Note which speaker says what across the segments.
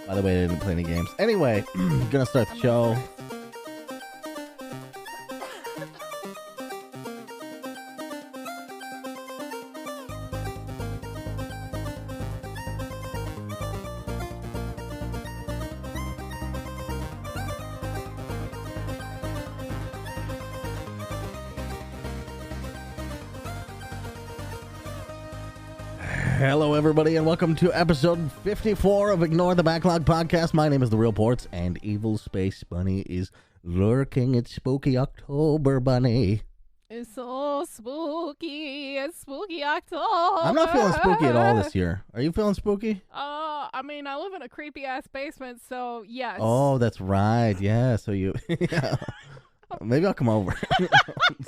Speaker 1: By the way, I didn't play any games. Anyway, gonna start the show. Hello, everybody, and welcome to episode 54 of Ignore the Backlog podcast. My name is The Real Ports, and Evil Space Bunny is lurking. It's spooky October, Bunny.
Speaker 2: It's so spooky. It's spooky October.
Speaker 1: I'm not feeling spooky at all this year. Are you feeling spooky?
Speaker 2: I mean, I live in a creepy-ass basement, so yes.
Speaker 1: Oh, that's right. Yeah, so you... yeah. Maybe I'll come over.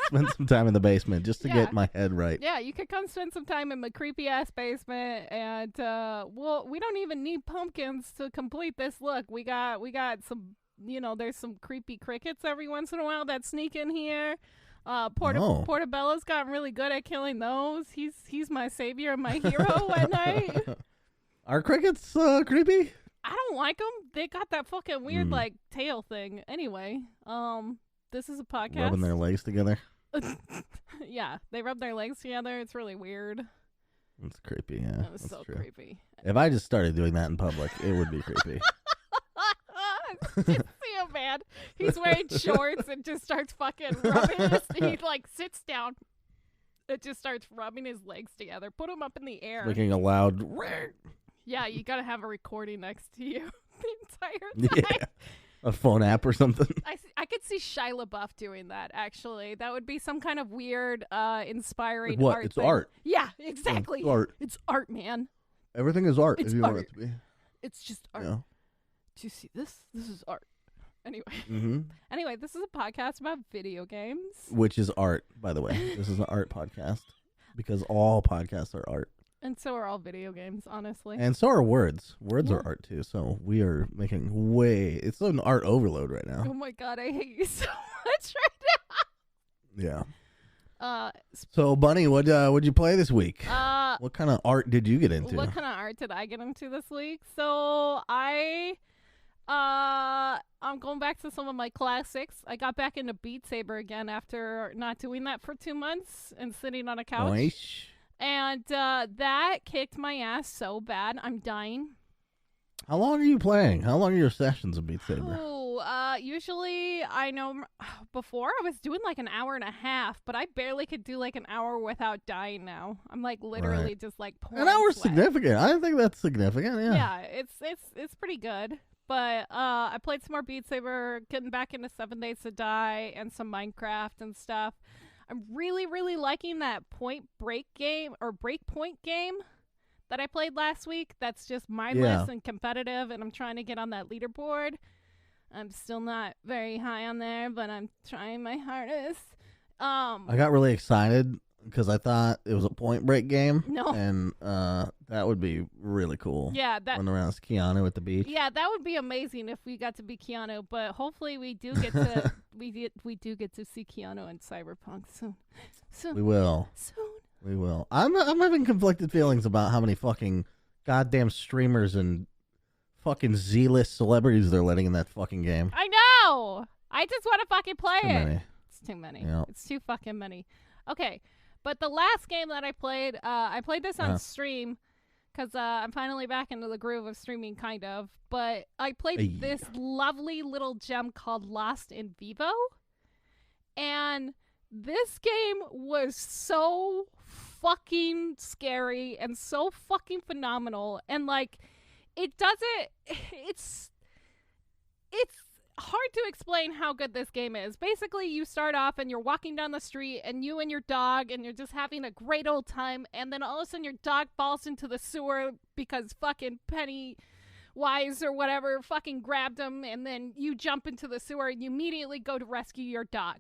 Speaker 1: Spend some time in the basement just to get my head right.
Speaker 2: Yeah, you could come spend some time in my creepy-ass basement, and, well, we don't even need pumpkins to complete this look. We got some, there's some creepy crickets every once in a while that sneak in here. Portobello's gotten really good at killing those. He's my savior and my hero at night.
Speaker 1: Are crickets creepy?
Speaker 2: I don't like them. They got that fucking weird, tail thing. Anyway, this is a podcast.
Speaker 1: Rubbing their legs together?
Speaker 2: Yeah, they rub their legs together. It's really weird.
Speaker 1: It's creepy, yeah.
Speaker 2: It's so
Speaker 1: true.
Speaker 2: creepy.
Speaker 1: If I just started doing that in public, it would be creepy.
Speaker 2: Just see him, man. He's wearing shorts and just starts fucking rubbing he sits down. It just starts rubbing his legs together. Put him up in the air.
Speaker 1: Making a loud...
Speaker 2: Yeah, you gotta have a recording next to you the entire time.
Speaker 1: Yeah. A phone app or something.
Speaker 2: I could see Shia LaBeouf doing that, actually. That would be some kind of weird, inspiring
Speaker 1: what?
Speaker 2: art
Speaker 1: It's
Speaker 2: thing.
Speaker 1: art.
Speaker 2: Yeah, exactly.
Speaker 1: It's art.
Speaker 2: It's art, man.
Speaker 1: Everything is art,
Speaker 2: It's
Speaker 1: if you
Speaker 2: art.
Speaker 1: want it to be.
Speaker 2: It's just art.
Speaker 1: Yeah.
Speaker 2: Do you see this? This is art. Anyway.
Speaker 1: Mm-hmm.
Speaker 2: Anyway, this is a podcast about video games.
Speaker 1: Which is art, by the way. This is an art podcast. Because all podcasts are art.
Speaker 2: And so are all video games, honestly.
Speaker 1: And so are words. Words
Speaker 2: Yeah.
Speaker 1: are art, too. So we are making it's an art overload right now.
Speaker 2: Oh my god, I hate you so much right
Speaker 1: Yeah.
Speaker 2: now.
Speaker 1: So, Bunny, what'd you play this week? What kind of art did you get into?
Speaker 2: What kind of art did I get into this week? So I'm going back to some of my classics. I got back into Beat Saber again after not doing that for 2 months and sitting on a couch.
Speaker 1: Nice.
Speaker 2: And that kicked my ass so bad. I'm dying.
Speaker 1: How long are you playing? How long are your sessions of Beat Saber?
Speaker 2: Oh, usually I know before I was doing like an hour and a half, but I barely could do like an hour without dying now. I'm like literally just like pouring
Speaker 1: An hour's
Speaker 2: sweat.
Speaker 1: significant. I think that's significant, yeah.
Speaker 2: Yeah, it's pretty good. But I played some more Beat Saber, getting back into 7 Days to Die and some Minecraft and stuff. I'm really, really liking that Point Break game or Breakpoint game that I played last week. That's just mindless and competitive, and I'm trying to get on that leaderboard. I'm still not very high on there, but I'm trying my hardest.
Speaker 1: I got really excited because I thought it was a Point Break game.
Speaker 2: No.
Speaker 1: And that would be really cool.
Speaker 2: Yeah,
Speaker 1: running around as Keanu at the beach.
Speaker 2: Yeah, that would be amazing if we got to be Keanu, but hopefully we do get to we do get to see Keanu in Cyberpunk soon.
Speaker 1: We will.
Speaker 2: Soon.
Speaker 1: We will. I'm having conflicted feelings about how many fucking goddamn streamers and fucking Z-list celebrities they're letting in that fucking game.
Speaker 2: I know. I just want to fucking play
Speaker 1: Too
Speaker 2: it.
Speaker 1: many.
Speaker 2: It's too many.
Speaker 1: Yep.
Speaker 2: It's too fucking many. Okay, but the last game that I played this on stream because I'm finally back into the groove of streaming, kind of. But I played this lovely little gem called Lost in Vivo, and this game was so fucking scary and so fucking phenomenal, and like it's hard to explain how good this game is. Basically, you start off and you're walking down the street and you and your dog and you're just having a great old time, and then all of a sudden your dog falls into the sewer because fucking Pennywise or whatever fucking grabbed him, and then you jump into the sewer and you immediately go to rescue your dog.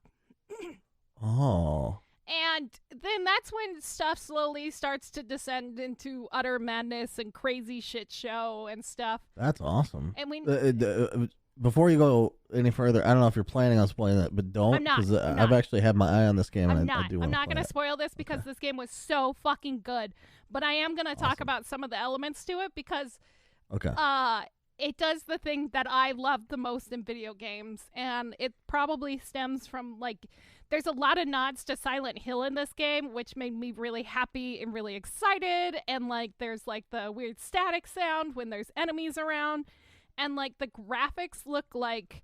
Speaker 1: Oh.
Speaker 2: And then that's when stuff slowly starts to descend into utter madness and crazy shit show and stuff.
Speaker 1: That's awesome.
Speaker 2: And we
Speaker 1: before you go any further, I don't know if you're planning on spoiling that, but don't.
Speaker 2: I'm not.
Speaker 1: Because I've actually had my eye on this game.
Speaker 2: I'm
Speaker 1: and
Speaker 2: not.
Speaker 1: I do
Speaker 2: I'm
Speaker 1: want
Speaker 2: not
Speaker 1: to
Speaker 2: going to spoil this because this game was so fucking good. But I am going to talk about some of the elements to it because it does the thing that I love the most in video games, and it probably stems from, like, there's a lot of nods to Silent Hill in this game, which made me really happy and really excited, and, like, there's, like, the weird static sound when there's enemies around, and, like, the graphics look like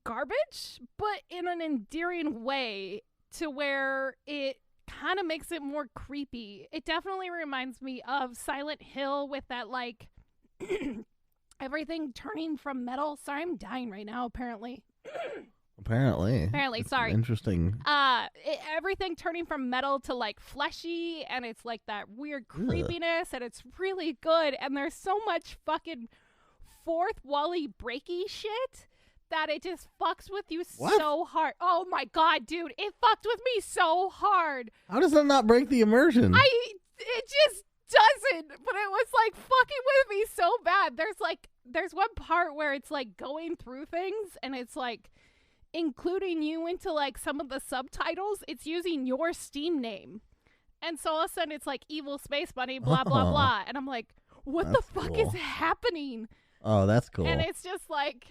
Speaker 2: garbage, but in an endearing way to where it kind of makes it more creepy. It definitely reminds me of Silent Hill with that, like, everything turning from metal. Sorry, I'm dying right now, apparently. Apparently, sorry.
Speaker 1: Interesting.
Speaker 2: Everything turning from metal to, like, fleshy, and it's, like, that weird creepiness, and it's really good, and there's so much fucking fourth wally breaky shit that it just fucks with you so hard. Oh my god, dude, it fucked with me so hard.
Speaker 1: How does that not break the immersion?
Speaker 2: It just doesn't, but it was, like, fucking with me so bad. There's one part where it's, like, going through things, and it's, like, including you into, like, some of the subtitles. It's using your Steam name, and so all of a sudden it's like Evil Space Bunny, blah blah blah, and I'm like, what the fuck is happening?
Speaker 1: Oh, that's cool.
Speaker 2: And it's just like,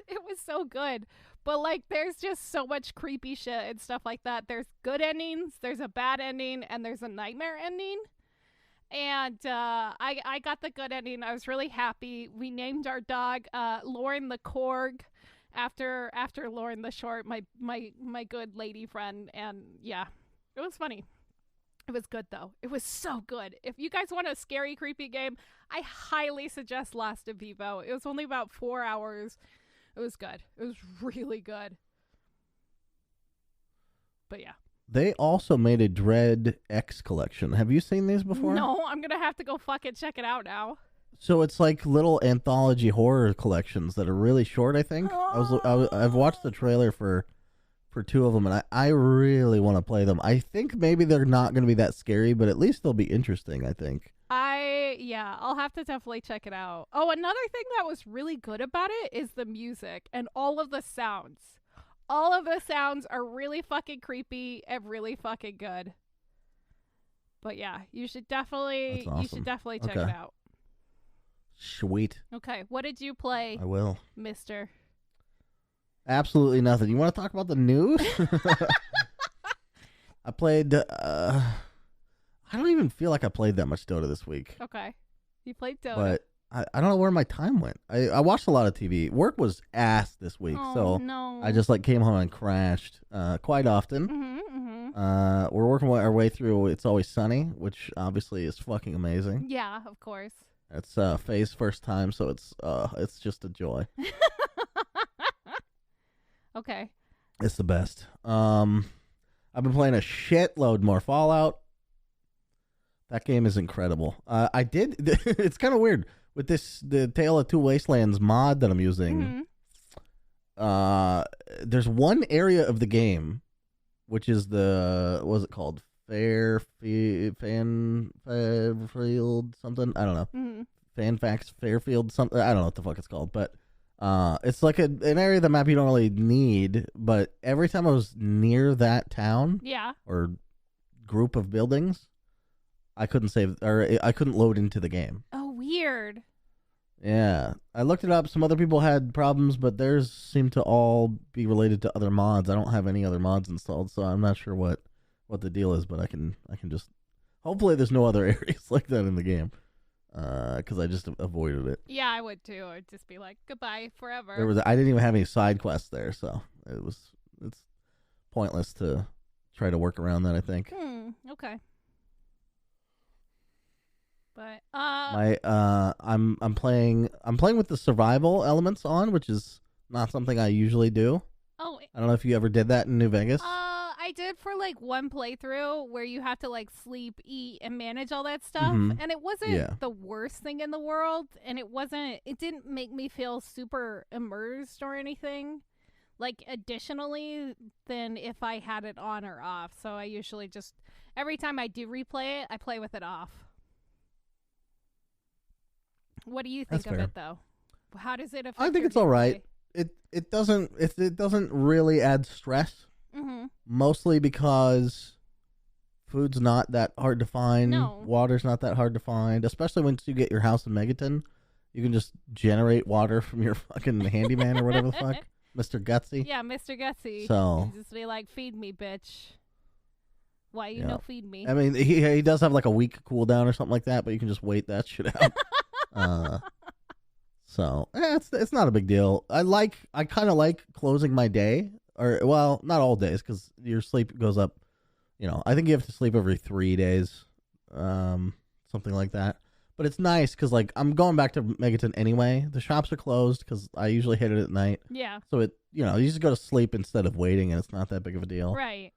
Speaker 2: it was so good. But, like, there's just so much creepy shit and stuff like that. There's good endings, there's a bad ending, and there's a nightmare ending. And I got the good ending. I was really happy. We named our dog Lauren the Korg after Lauren the Short, my good lady friend. And yeah, it was funny. It was good, though. It was so good. If you guys want a scary, creepy game, I highly suggest Last of Vivo. It was only about 4 hours. It was good. It was really good. But yeah.
Speaker 1: They also made a Dread X collection. Have you seen these before?
Speaker 2: No, I'm going to have to go fucking check it out now.
Speaker 1: So it's like little anthology horror collections that are really short, I think. I've watched the trailer for two of them, and I really want to play them. I think maybe they're not going to be that scary, but at least they'll be interesting, I think.
Speaker 2: I'll have to definitely check it out. Oh, another thing that was really good about it is the music and all of the sounds. All of the sounds are really fucking creepy and really fucking good. But yeah, you should definitely check it out.
Speaker 1: Sweet.
Speaker 2: Okay, what did you play?
Speaker 1: I will.
Speaker 2: Mister?
Speaker 1: Absolutely nothing. You want to talk about the news? I played... I don't even feel like I played that much Dota this week.
Speaker 2: Okay. You played Dota.
Speaker 1: But I don't know where my time went. I watched a lot of TV. Work was ass this week, so
Speaker 2: no.
Speaker 1: I just, like, came home and crashed quite often. We're working our way through It's Always Sunny, which obviously is fucking amazing.
Speaker 2: Yeah, of course.
Speaker 1: It's Faye's first time, so it's just a joy.
Speaker 2: Okay.
Speaker 1: It's the best. I've been playing a shitload more Fallout. That game is incredible. It's kind of weird with the Tale of Two Wastelands mod that I'm using. There's one area of the game, which is what was it called? Fairfield something? I don't know. Fanfax Fairfield something. I don't know what the fuck it's called, but it's like an area of the map you don't really need, but every time I was near that town or group of buildings, I couldn't save, or I couldn't load into the game.
Speaker 2: Oh, weird.
Speaker 1: Yeah. I looked it up. Some other people had problems, but theirs seem to all be related to other mods. I don't have any other mods installed, so I'm not sure what the deal is, but I can just, hopefully there's no other areas like that in the game. Because I just avoided it.
Speaker 2: Yeah, I would too. I'd just be like, goodbye forever.
Speaker 1: I didn't even have any side quests there, so it's pointless to try to work around that, I think.
Speaker 2: Okay. But
Speaker 1: I'm playing with the survival elements on, which is not something I usually do.
Speaker 2: Oh,
Speaker 1: I don't know if you ever did that in New Vegas.
Speaker 2: I did for like one playthrough where you have to like sleep, eat, and manage all that stuff, and it wasn't the worst thing in the world, and it didn't make me feel super immersed or anything, like additionally than if I had it on or off. So I usually just, every time I do replay it, I play with it off. What do you think of it though? How does it affect?
Speaker 1: I think it's all right. It doesn't really add stress. Mostly because food's not that hard to find.
Speaker 2: No.
Speaker 1: Water's not that hard to find, especially once you get your house in Megaton. You can just generate water from your fucking handyman or whatever the fuck, Mr. Gutsy.
Speaker 2: Yeah, Mr. Gutsy.
Speaker 1: So
Speaker 2: You just be like, feed me, bitch. Why you no feed me?
Speaker 1: I mean, he does have like a week cooldown or something like that, but you can just wait that shit out. So it's not a big deal. I kind of like closing my day, or well, not all days because your sleep goes up. I think you have to sleep every 3 days, something like that. But it's nice because like I'm going back to Megaton anyway. The shops are closed because I usually hit it at night.
Speaker 2: Yeah.
Speaker 1: So you just go to sleep instead of waiting, and it's not that big of a deal.
Speaker 2: Right.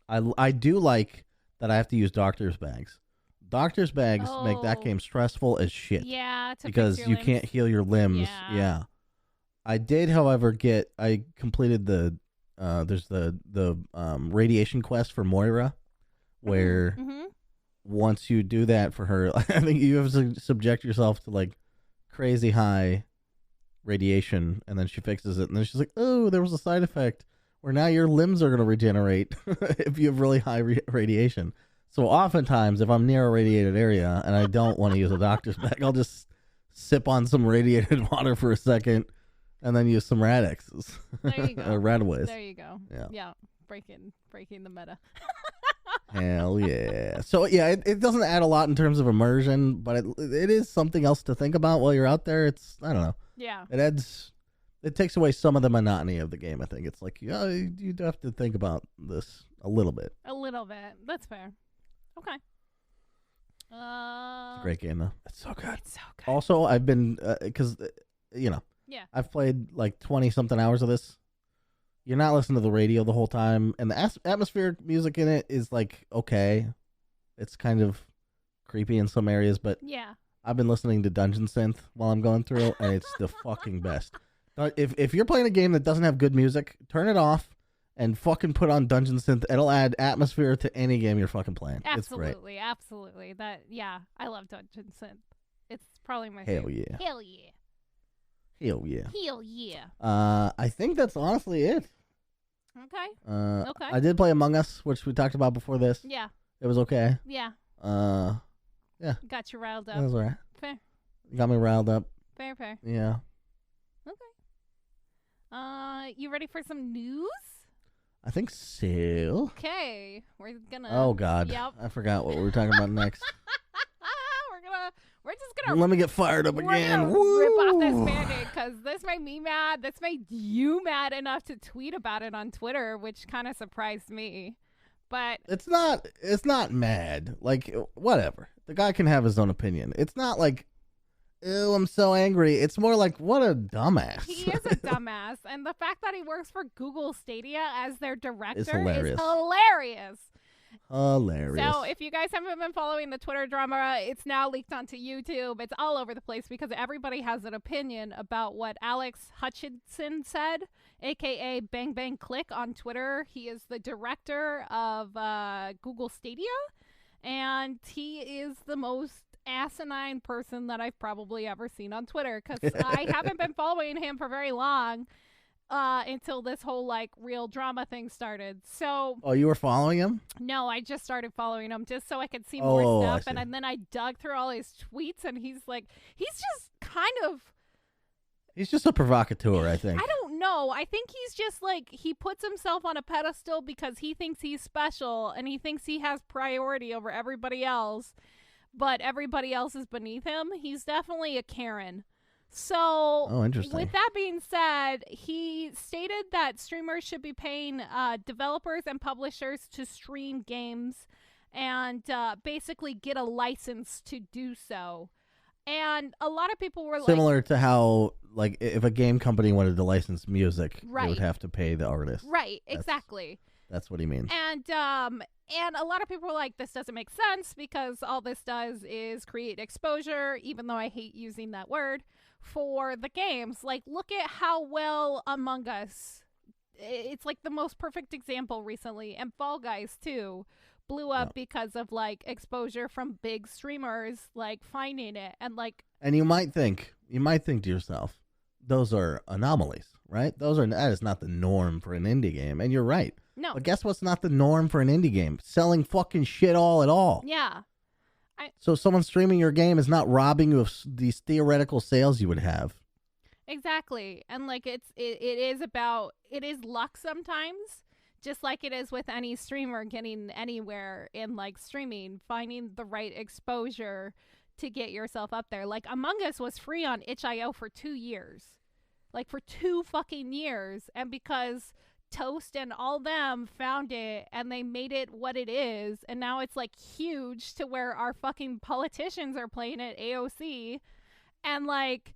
Speaker 1: I do like that I have to use doctor's bags. Doctor's bags make that game stressful as shit.
Speaker 2: Yeah,
Speaker 1: because you can't heal your limbs. Yeah. I did, however, I completed there's the radiation quest for Moira, where once you do that for her, I think you have to subject yourself to like crazy high radiation, and then she fixes it, and then she's like, "Oh, there was a side effect where now your limbs are going to regenerate if you have really high radiation." So oftentimes, if I'm near a radiated area and I don't want to use a doctor's bag, I'll just sip on some radiated water for a second, and then use some Radixes.
Speaker 2: There you go.
Speaker 1: Or Radaways.
Speaker 2: There you go. Yeah. Breaking the meta.
Speaker 1: Hell yeah. So yeah, it doesn't add a lot in terms of immersion, but it is something else to think about while you're out there. I don't know.
Speaker 2: Yeah.
Speaker 1: It takes away some of the monotony of the game. I think it's like, you do have to think about this a little bit.
Speaker 2: A little bit. That's fair. Okay.
Speaker 1: It's a great game though. It's so good.
Speaker 2: It's so good.
Speaker 1: Also, I've been because
Speaker 2: Yeah.
Speaker 1: I've played like 20 something hours of this. You're not listening to the radio the whole time, and the atmospheric music in it is like okay. It's kind of creepy in some areas, but
Speaker 2: yeah,
Speaker 1: I've been listening to Dungeon Synth while I'm going through, and it's the fucking best. If you're playing a game that doesn't have good music, turn it off and fucking put on Dungeon Synth. It'll add atmosphere to any game you're fucking playing.
Speaker 2: Absolutely,
Speaker 1: it's great.
Speaker 2: Absolutely. I love Dungeon Synth. It's probably my
Speaker 1: Hell
Speaker 2: favorite.
Speaker 1: Yeah.
Speaker 2: Hell yeah.
Speaker 1: Hell yeah.
Speaker 2: Hell yeah.
Speaker 1: I think that's honestly it.
Speaker 2: Okay.
Speaker 1: Okay. I did play Among Us, which we talked about before this.
Speaker 2: Yeah.
Speaker 1: It was okay.
Speaker 2: Yeah.
Speaker 1: Yeah.
Speaker 2: Got you riled up.
Speaker 1: That was alright.
Speaker 2: Fair.
Speaker 1: Got me riled up.
Speaker 2: Fair.
Speaker 1: Yeah.
Speaker 2: Okay. You ready for some news?
Speaker 1: I think so.
Speaker 2: Okay. We're gonna.
Speaker 1: Oh God.
Speaker 2: Yep.
Speaker 1: I forgot what we were talking about next.
Speaker 2: We're just gonna.
Speaker 1: Let me get fired up again.
Speaker 2: Woo! Rip off this Band-Aid because this made me mad. This made you mad enough to tweet about it on Twitter, which kind of surprised me. But
Speaker 1: it's not mad. Like whatever. The guy can have his own opinion. It's not like, ew, I'm so angry. It's more like, what a dumbass.
Speaker 2: He is a dumbass, and the fact that he works for Google Stadia as their director is hilarious.
Speaker 1: Hilarious.
Speaker 2: So if you guys haven't been following the Twitter drama, it's now leaked onto YouTube. It's all over the place because everybody has an opinion about what Alex Hutchinson said, a.k.a. Bang Bang Click on Twitter. He is the director of Google Stadia, and he is the most asinine person that I've probably ever seen on Twitter because I haven't been following him for very long. Until this whole like real drama thing started. So
Speaker 1: you were following him?
Speaker 2: No, I just started following him just so I could see more stuff. And then I dug through all his tweets, and he's just a provocateur,
Speaker 1: I think.
Speaker 2: I don't know. I think he's just like, he puts himself on a pedestal because he thinks he's special and he thinks he has priority over everybody else, but everybody else is beneath him. He's definitely a Karen. So,
Speaker 1: interesting.
Speaker 2: With that being said, he stated that streamers should be paying developers and publishers to stream games and basically get a license to do so. And a lot of people were
Speaker 1: similar to how, like, if a game company wanted to license music,
Speaker 2: right,
Speaker 1: they would have to pay the artist.
Speaker 2: Right, exactly.
Speaker 1: That's what he means.
Speaker 2: And a lot of people were like, this doesn't make sense because all this does is create exposure, even though I hate using that word, for the games. Like, look at how well Among Us, it's like the most perfect example recently, and Fall Guys too, blew up because of like exposure from big streamers like finding it and like.
Speaker 1: And you might think to yourself, those are anomalies, right? That is not the norm for an indie game, and you're right.
Speaker 2: No.
Speaker 1: But guess what's not the norm for an indie game? Selling fucking shit all at all.
Speaker 2: Yeah.
Speaker 1: So someone streaming your game is not robbing you of these theoretical sales you would have.
Speaker 2: Exactly. And like it is luck sometimes, just like it is with any streamer getting anywhere in like streaming, finding the right exposure to get yourself up there. Like Among Us was free on itch.io for 2 years. Like for 2 fucking years, and because Toast and all them found it and they made it what it is, and now it's like huge to where our fucking politicians are playing it AOC, and like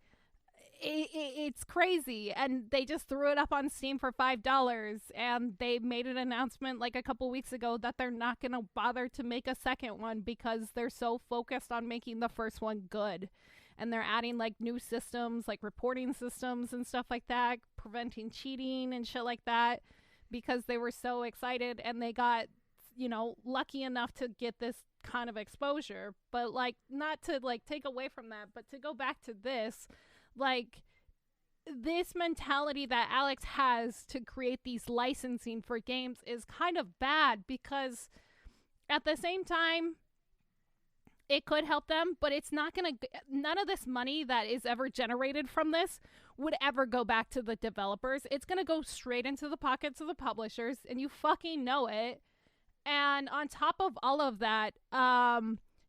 Speaker 2: it's crazy. And they just threw it up on Steam for $5, and they made an announcement like a couple weeks ago that they're not gonna bother to make a second one because they're so focused on making the first one good. And they're adding like new systems, like reporting systems and stuff like that, preventing cheating and shit like that, because they were so excited and they got, lucky enough to get this kind of exposure. But like, not to like take away from that, but to go back to this, like this mentality that Alex has to create these licensing for games is kind of bad, because at the same time, it could help them, but it's not going to, none of this money that is ever generated from this would ever go back to the developers. It's going to go straight into the pockets of the publishers, and you fucking know it. And on top of all of that,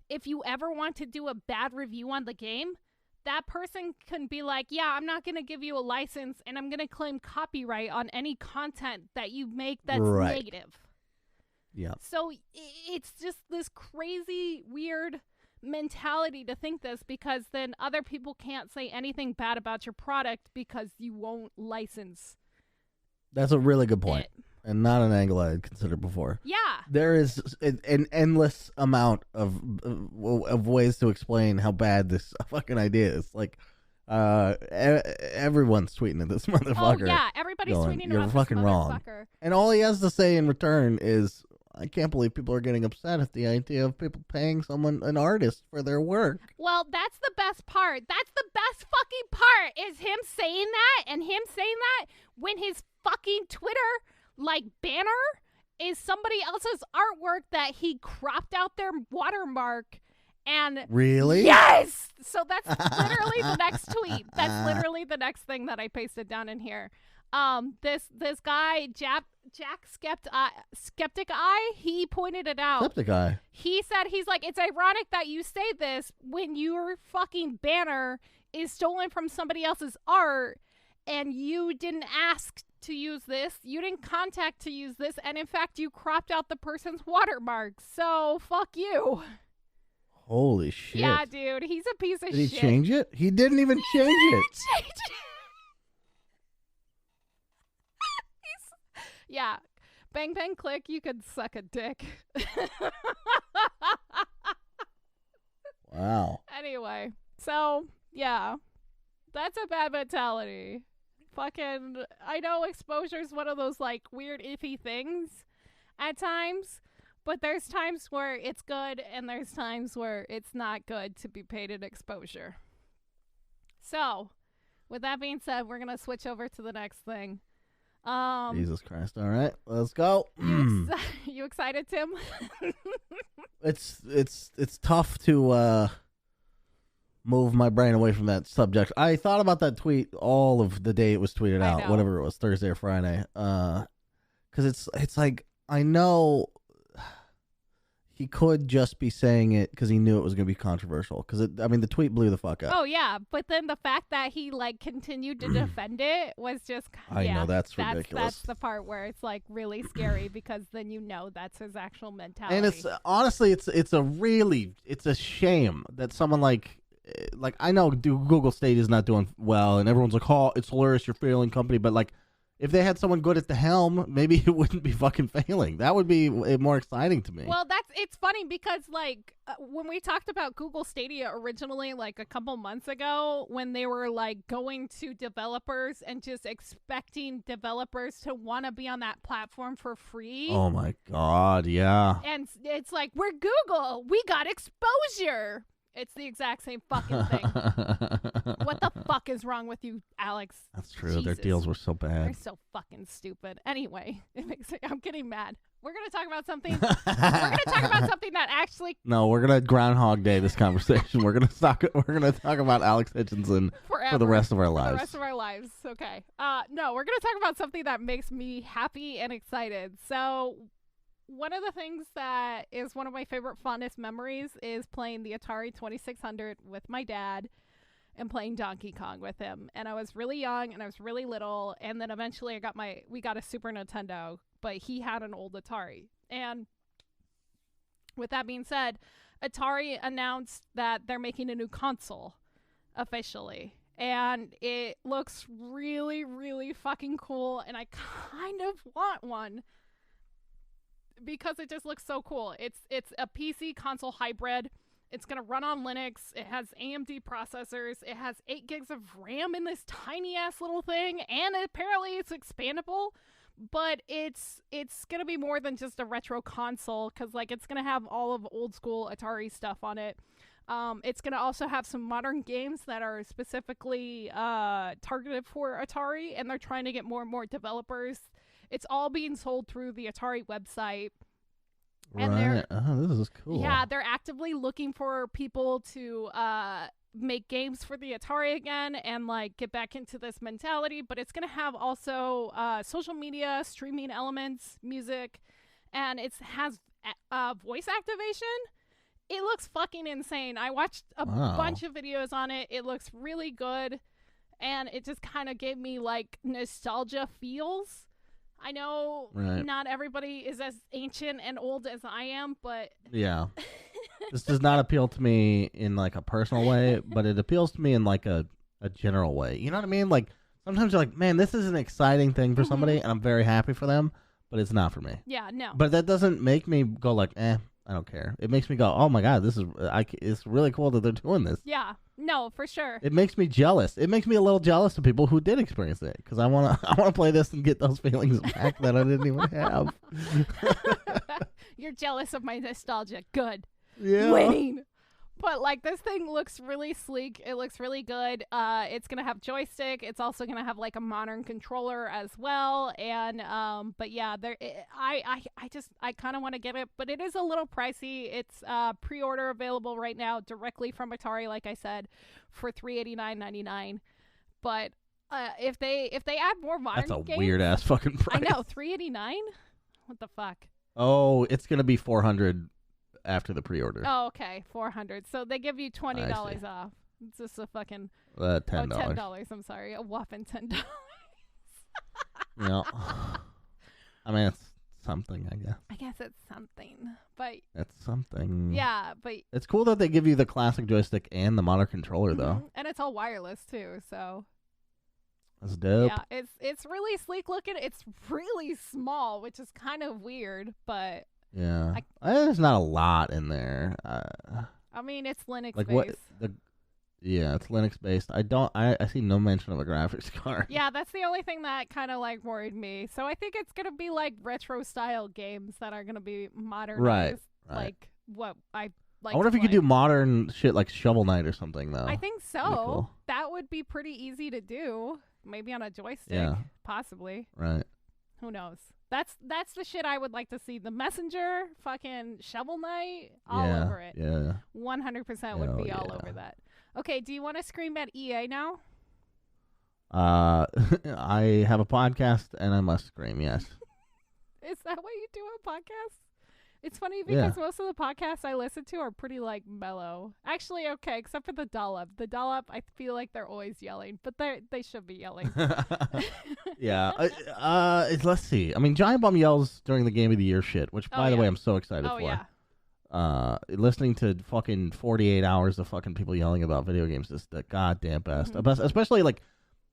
Speaker 2: if you ever want to do a bad review on the game, that person can be like, yeah, I'm not going to give you a license, and I'm going to claim copyright on any content that you make that's negative.
Speaker 1: Yeah.
Speaker 2: So it's just this crazy, weird mentality to think this, because then other people can't say anything bad about your product because you won't license.
Speaker 1: That's a really good point, and not an angle I had considered before.
Speaker 2: Yeah.
Speaker 1: There is an endless amount of ways to explain how bad this fucking idea is. Like, everyone's tweeting at this motherfucker.
Speaker 2: Oh, yeah. Everybody's tweeting
Speaker 1: You're
Speaker 2: about
Speaker 1: fucking
Speaker 2: this
Speaker 1: wrong.
Speaker 2: motherfucker.
Speaker 1: And all he has to say in return is, I can't believe people are getting upset at the idea of people paying someone, an artist, for their work.
Speaker 2: Well, that's the best part. That's the best fucking part, is him saying that, and him saying that when his fucking Twitter, like, banner is somebody else's artwork that he cropped out their watermark. And
Speaker 1: really?
Speaker 2: Yes! So that's literally the next tweet. That's literally the next thing that I pasted down in here. This guy, Jack Skeptic Eye, he pointed it out.
Speaker 1: Skeptic Eye.
Speaker 2: He said, he's like, it's ironic that you say this when your fucking banner is stolen from somebody else's art, and you didn't ask to use this, you didn't contact to use this, and in fact, you cropped out the person's watermark. So fuck you.
Speaker 1: Holy shit.
Speaker 2: Yeah, dude, he's a piece of shit.
Speaker 1: Did he change it? He didn't even change it.
Speaker 2: Yeah. Bang, bang, click. You could suck a dick.
Speaker 1: Wow.
Speaker 2: Anyway. So, yeah. That's a bad mentality. Fucking, I know exposure is one of those, like, weird, iffy things at times. But there's times where it's good, and there's times where it's not good to be paid in exposure. So, with that being said, we're going to switch over to the next thing.
Speaker 1: Jesus Christ. All right, let's go.
Speaker 2: You excited, Tim?
Speaker 1: It's tough to move my brain away from that subject. I thought about that tweet all of the day it was tweeted out, whatever it was, Thursday or Friday. Because it's like, I know he could just be saying it because he knew it was going to be controversial. Because the tweet blew the fuck up.
Speaker 2: Oh yeah, but then the fact that he like continued to defend it was just.
Speaker 1: I know that's ridiculous.
Speaker 2: That's the part where it's like really scary, because then you know that's his actual mentality.
Speaker 1: And it's honestly, it's a shame that someone like I know Google Stadia is not doing well, and everyone's like, oh, it's hilarious, you're failing company, but like, if they had someone good at the helm, maybe it wouldn't be fucking failing. That would be more exciting to me.
Speaker 2: Well, it's funny because, like, when we talked about Google Stadia originally, like, a couple months ago, when they were, like, going to developers and just expecting developers to want to be on that platform for free.
Speaker 1: Oh, my God, yeah.
Speaker 2: And it's like, we're Google. We got exposure. It's the exact same fucking thing. What the fuck is wrong with you, Alex?
Speaker 1: That's true. Their
Speaker 2: Jesus.
Speaker 1: deals were so
Speaker 2: They're
Speaker 1: bad.
Speaker 2: so fucking stupid. Anyway, I'm getting mad. We're gonna talk about something. We're gonna talk about something that actually.
Speaker 1: No, we're gonna Groundhog Day this conversation. We're gonna talk about Alex Hitchinson
Speaker 2: Forever,
Speaker 1: for the rest of our
Speaker 2: for
Speaker 1: lives.
Speaker 2: the rest of our lives. Okay. No, we're gonna talk about something that makes me happy and excited. So, one of the things that is one of my favorite fondest memories is playing the Atari 2600 with my dad and playing Donkey Kong with him. And I was really young and I was really little, and then eventually we got a Super Nintendo, but he had an old Atari. And with that being said, Atari announced that they're making a new console officially. And it looks really, really fucking cool, and I kind of want one because it just looks so cool. It's a PC console hybrid. It's going to run on Linux. It has AMD processors. It has 8 gigs of RAM in this tiny ass little thing, and apparently it's expandable. But it's going to be more than just a retro console, because like it's going to have all of old school Atari stuff on it. It's going to also have some modern games that are specifically targeted for Atari, and they're trying to get more and more developers. It's all being sold through the Atari website. And
Speaker 1: Right. Oh, this is cool.
Speaker 2: Yeah, they're actively looking for people to make games for the Atari again and like get back into this mentality. But it's going to have also social media, streaming elements, music, and it has voice activation. It looks fucking insane. I watched a bunch of videos on it. It looks really good, and it just kind of gave me like nostalgia feels. I know not everybody is as ancient and old as I am, but
Speaker 1: yeah, this does not appeal to me in like a personal way, but it appeals to me in like a general way. You know what I mean? Like sometimes you're like, man, this is an exciting thing for somebody, and I'm very happy for them, but it's not for me.
Speaker 2: Yeah, no.
Speaker 1: But that doesn't make me go like, I don't care. It makes me go, oh my god, it's really cool that they're doing this.
Speaker 2: Yeah, no, for sure.
Speaker 1: It makes me jealous. It makes me a little jealous of people who did experience it, because I wanna play this and get those feelings back that I didn't even have.
Speaker 2: You're jealous of my nostalgia. Good.
Speaker 1: Yeah.
Speaker 2: Winning. But like this thing looks really sleek. It looks really good. It's gonna have joystick. It's also gonna have like a modern controller as well. And but yeah, I kind of want to get it, but it is a little pricey. It's pre-order available right now directly from Atari, like I said, for $389.99. But if they add more modern
Speaker 1: That's a
Speaker 2: games,
Speaker 1: weird ass fucking price.
Speaker 2: I know, $389. What the fuck?
Speaker 1: Oh, it's gonna be $400 after the pre-order.
Speaker 2: Oh, okay, $400. So they give you $20 off. It's just a fucking
Speaker 1: $10.
Speaker 2: $10. I'm sorry, a whopping $10.
Speaker 1: Yeah. I mean, it's something, I guess.
Speaker 2: I guess it's something, but
Speaker 1: It's something.
Speaker 2: yeah, but
Speaker 1: It's cool that they give you the classic joystick and the modern controller, though.
Speaker 2: and it's all wireless too. So
Speaker 1: That's dope.
Speaker 2: yeah, it's really sleek looking. It's really small, which is kind of weird, but
Speaker 1: Yeah. There's not a lot in there.
Speaker 2: I mean, it's Linux
Speaker 1: like
Speaker 2: based.
Speaker 1: what? Yeah, it's Linux based. I see no mention of a graphics card.
Speaker 2: Yeah, that's the only thing that kind of like worried me. So I think it's gonna be like retro style games that are gonna be modernized.
Speaker 1: Right.
Speaker 2: Like what I like.
Speaker 1: I wonder if you could
Speaker 2: play.
Speaker 1: do modern shit like Shovel Knight or something, though.
Speaker 2: I think so.
Speaker 1: That'd be cool.
Speaker 2: That would be pretty easy to do. Maybe on a joystick.
Speaker 1: Yeah.
Speaker 2: Possibly.
Speaker 1: Right.
Speaker 2: Who knows? That's the shit I would like to see. The Messenger, fucking Shovel Knight, all over it.
Speaker 1: Yeah.
Speaker 2: 100% would be all over that. Okay, do you want to scream at EA now?
Speaker 1: I have a podcast and I must scream, yes.
Speaker 2: Is that what you do on podcasts? It's funny because most of the podcasts I listen to are pretty like mellow. Actually, okay, except for the Dollop. The Dollop, I feel like they're always yelling, but they should be yelling.
Speaker 1: Yeah. Let's see. I mean, Giant Bomb yells during the Game of the Year shit, which, by the way, I'm so excited for.
Speaker 2: Yeah.
Speaker 1: Listening to fucking 48 hours of fucking people yelling about video games is the goddamn best. Especially like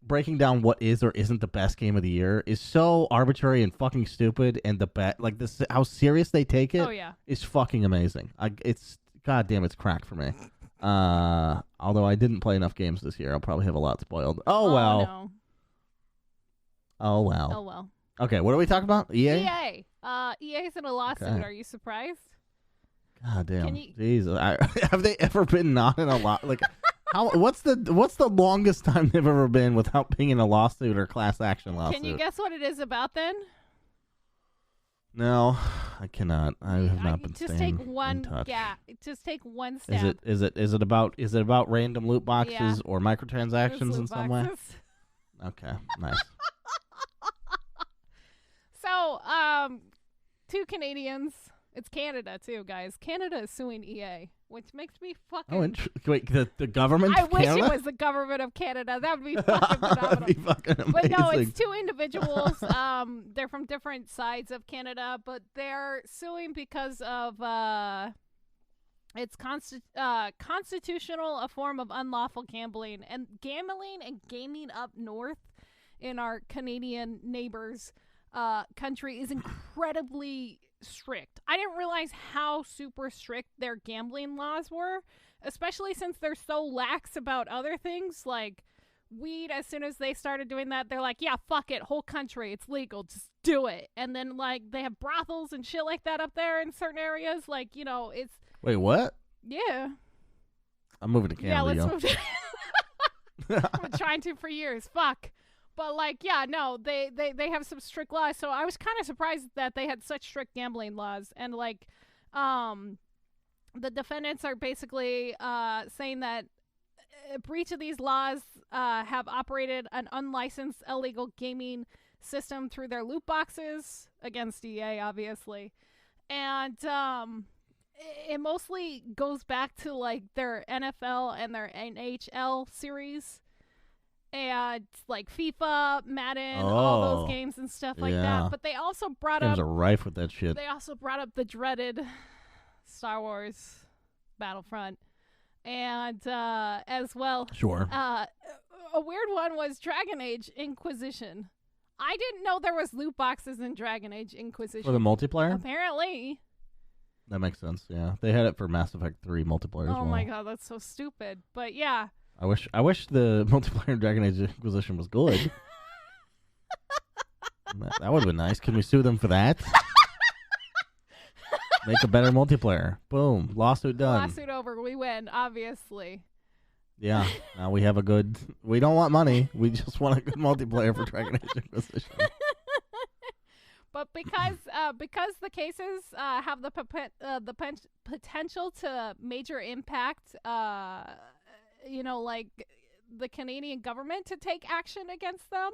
Speaker 1: breaking down what is or isn't the best game of the year is so arbitrary and fucking stupid, and like this, how serious they take it is fucking amazing. It's goddamn, it's crack for me. Although I didn't play enough games this year, I'll probably have a lot spoiled. Oh well.
Speaker 2: No.
Speaker 1: Oh well.
Speaker 2: Oh well.
Speaker 1: Okay, what are we talking about? EA?
Speaker 2: EA. EA's in a lawsuit.
Speaker 1: Okay.
Speaker 2: Are you surprised?
Speaker 1: God damn. Jesus. Have they ever been not in a lot? Like, What's the longest time they've ever been without being in a lawsuit or class action lawsuit?
Speaker 2: Can you guess what it is about then?
Speaker 1: No, I cannot. I have not been
Speaker 2: just
Speaker 1: staying
Speaker 2: take one
Speaker 1: in touch.
Speaker 2: just take one step.
Speaker 1: Is it about random loot boxes or microtransactions in some way? Okay, nice.
Speaker 2: So, two Canadians. It's Canada too, guys. Canada is suing EA, which makes me fucking.
Speaker 1: Oh, wait, the government?
Speaker 2: I
Speaker 1: of
Speaker 2: wish
Speaker 1: Canada?
Speaker 2: it was the government of Canada. That would be fucking phenomenal.
Speaker 1: That'd be fucking amazing.
Speaker 2: But no, it's two individuals. They're from different sides of Canada, but they're suing because of it's constitutional a form of unlawful gambling and gaming up north in our Canadian neighbors' country is incredibly strict. I didn't realize how super strict their gambling laws were, especially since they're so lax about other things like weed. As soon as they started doing that, they're like, yeah, fuck it, whole country, it's legal, just do it. And then like they have brothels and shit like that up there in certain areas. Like, you know, it's
Speaker 1: Wait, what?
Speaker 2: yeah.
Speaker 1: I'm moving to Canada.
Speaker 2: Yeah, let's
Speaker 1: yo.
Speaker 2: move to I've been trying to for years. Fuck. But like, yeah, no, they have some strict laws. So I was kind of surprised that they had such strict gambling laws. And like, the defendants are basically saying that a breach of these laws have operated an unlicensed illegal gaming system through their loot boxes against EA, obviously. And it mostly goes back to like their NFL and their NHL series. And like FIFA, Madden, all those games and stuff like that. But they also brought
Speaker 1: Games
Speaker 2: up
Speaker 1: are rife with that shit.
Speaker 2: They also brought up the dreaded Star Wars Battlefront, and as well.
Speaker 1: Sure.
Speaker 2: A weird one was Dragon Age Inquisition. I didn't know there was loot boxes in Dragon Age Inquisition.
Speaker 1: For the multiplayer?
Speaker 2: Apparently.
Speaker 1: That makes sense. Yeah, they had it for Mass Effect 3 multiplayer as well.
Speaker 2: Oh my god, that's so stupid. But yeah.
Speaker 1: I wish the multiplayer in Dragon Age Inquisition was good. That would have been nice. Can we sue them for that? Make a better multiplayer. Boom. Lawsuit done.
Speaker 2: Lawsuit over. We win, obviously.
Speaker 1: Yeah. Now we have a good... We don't want money. We just want a good multiplayer for Dragon Age Inquisition.
Speaker 2: But because the cases have the potential to major impact... you know, like the Canadian government to take action against them,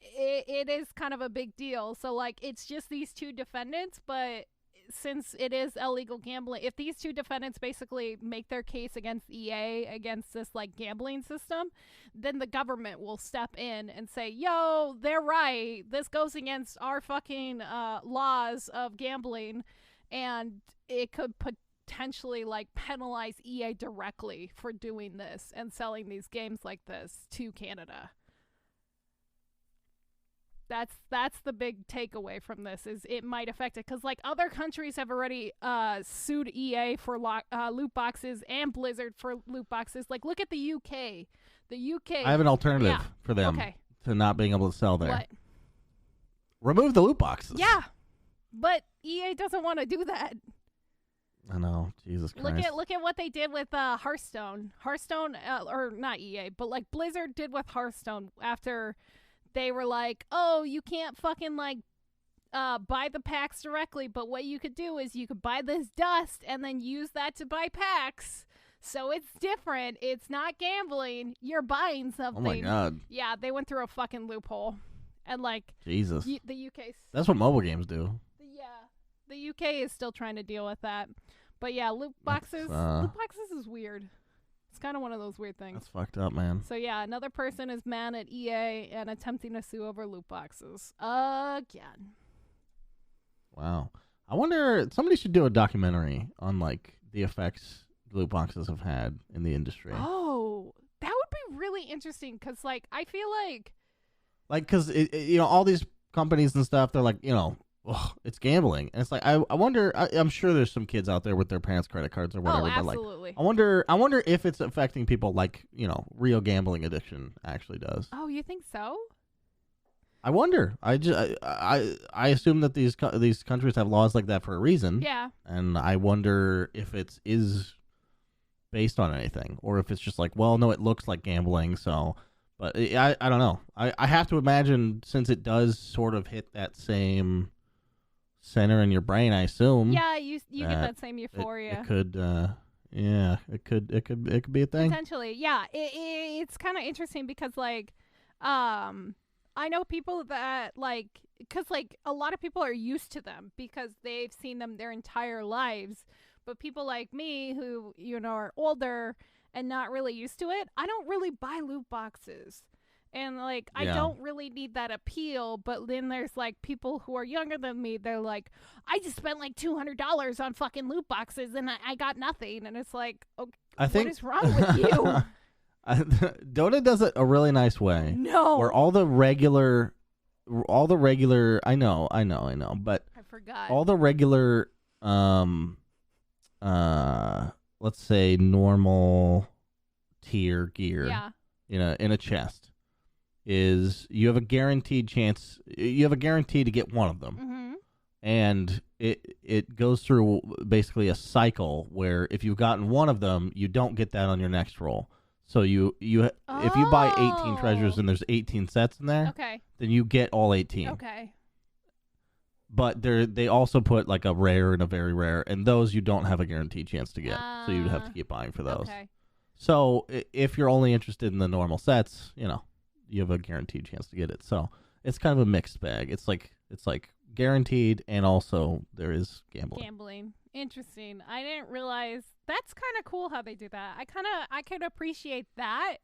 Speaker 2: it is kind of a big deal. So like it's just these two defendants, but since it is illegal gambling, if these two defendants basically make their case against EA against this like gambling system, then the government will step in and say, yo, they're right, this goes against our fucking laws of gambling, and it could potentially like penalize EA directly for doing this and selling these games like this to Canada. That's the big takeaway from this, is it might affect it, because like other countries have already sued EA for loot boxes and Blizzard for loot boxes. Like look at the UK. The UK.
Speaker 1: I have an alternative for them to not being able to sell there.
Speaker 2: What?
Speaker 1: Remove the loot boxes.
Speaker 2: Yeah, but EA doesn't want to do that.
Speaker 1: I know, Jesus Christ.
Speaker 2: Look at what they did with Hearthstone. Hearthstone, or not EA, but like Blizzard did with Hearthstone after they were like, oh, you can't fucking like buy the packs directly, but what you could do is you could buy this dust and then use that to buy packs. So it's different. It's not gambling. You're buying something.
Speaker 1: Oh my god.
Speaker 2: Yeah, they went through a fucking loophole. And like
Speaker 1: Jesus.
Speaker 2: The UK.
Speaker 1: That's what mobile games do.
Speaker 2: Yeah. The UK is still trying to deal with that. But yeah, loot boxes is weird. It's kind of one of those weird things.
Speaker 1: That's fucked up, man.
Speaker 2: So yeah, another person is mad at EA and attempting to sue over loot boxes again.
Speaker 1: Wow. I wonder, somebody should do a documentary on like the effects loot boxes have had in the industry.
Speaker 2: Oh, that would be really interesting, because like I feel like
Speaker 1: because you know, all these companies and stuff, they're like, you know, ugh, it's gambling, and it's like I wonder. I'm sure there's some kids out there with their parents' credit cards or whatever.
Speaker 2: Oh, absolutely.
Speaker 1: But like, I wonder if it's affecting people like, you know, real gambling addiction actually does.
Speaker 2: Oh, you think so?
Speaker 1: I wonder. I assume that these countries have laws like that for a reason.
Speaker 2: Yeah.
Speaker 1: And I wonder if it is based on anything, or if it's just like, well, no, it looks like gambling, so. But I don't know. I have to imagine, since it does sort of hit that same center in your brain, I assume.
Speaker 2: Yeah, you get that same euphoria.
Speaker 1: It could, it could be a thing.
Speaker 2: Potentially, yeah. It's kind of interesting because, like, I know people that, like, because, like, a lot of people are used to them because they've seen them their entire lives. But people like me who, are older and not really used to it, I don't really buy loot boxes. And, like, I don't really need that appeal. But then there's, like, people who are younger than me. They're like, I just spent, like, $200 on fucking loot boxes and I got nothing. And it's like, okay, what is wrong with you?
Speaker 1: Dota does it a really nice way.
Speaker 2: No.
Speaker 1: Where all the regular, I know, but
Speaker 2: I forgot.
Speaker 1: all the regular, let's say normal tier gear, in a chest, is you have a guaranteed chance. You have a guarantee to get one of them, and it goes through basically a cycle where if you've gotten one of them, you don't get that on your next roll. So if you buy 18 treasures and there's 18 sets in there, then you get all 18.
Speaker 2: Okay.
Speaker 1: But they also put like a rare and a very rare, and those you don't have a guaranteed chance to get. So you'd have to keep buying for those.
Speaker 2: Okay.
Speaker 1: So if you're only interested in the normal sets, you have a guaranteed chance to get it. So it's kind of a mixed bag. It's like guaranteed, and also there is gambling.
Speaker 2: Interesting. I didn't realize. That's kind of cool how they do that. I could appreciate that.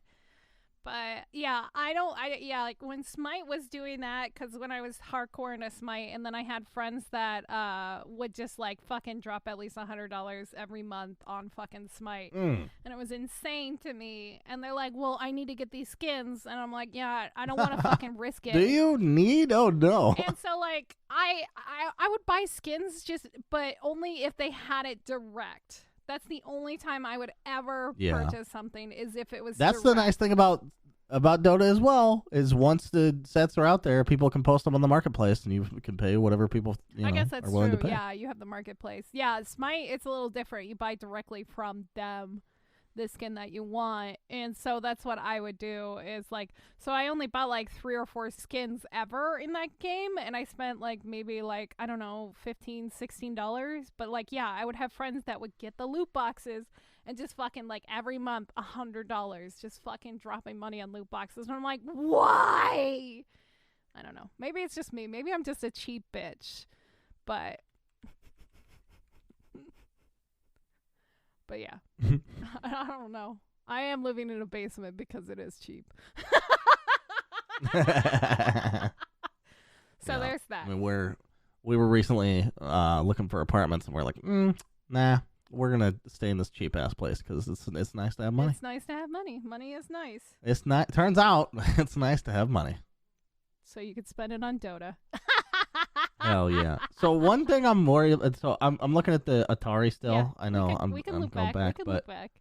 Speaker 2: But yeah, like when Smite was doing that, because when I was hardcore into Smite, and then I had friends that would just like fucking drop at least $100 every month on fucking Smite, and it was insane to me. And they're like, "Well, I need to get these skins," and I'm like, "Yeah, I don't want to fucking risk it."
Speaker 1: Do you need? Oh no.
Speaker 2: And so like I would buy skins but only if they had it direct. That's the only time I would ever purchase something, is if it was
Speaker 1: That's
Speaker 2: direct.
Speaker 1: the nice thing about Dota as well, is once the sets are out there, people can post them on the marketplace, and you can pay whatever people
Speaker 2: I guess that's
Speaker 1: are willing
Speaker 2: true.
Speaker 1: to pay.
Speaker 2: Yeah, you have the marketplace. Yeah, Smite, it's a little different. You buy directly from them the skin that you want. And so that's what I would do, is like, so I only bought like 3 or 4 skins ever in that game, and I spent like maybe like, I don't know, $15-$16. But like, yeah, I would have friends that would get the loot boxes and just fucking like every month $100, just fucking dropping money on loot boxes. And I'm like, why? I don't know. Maybe it's just me. Maybe I'm just a cheap bitch. But yeah, I don't know. I am living in a basement because it is cheap. So there's that.
Speaker 1: I mean, we were recently looking for apartments, and we're like, nah, we're gonna stay in this cheap ass place because it's nice to have money.
Speaker 2: It's nice to have money. Money is nice.
Speaker 1: It's not. Turns out it's nice to have money.
Speaker 2: So you could spend it on Dota.
Speaker 1: Hell yeah! So one thing I'm worried. So I'm looking at the ATARI still.
Speaker 2: Yeah,
Speaker 1: I know
Speaker 2: we can
Speaker 1: I'm
Speaker 2: loop
Speaker 1: going back,
Speaker 2: we can
Speaker 1: but
Speaker 2: loop back.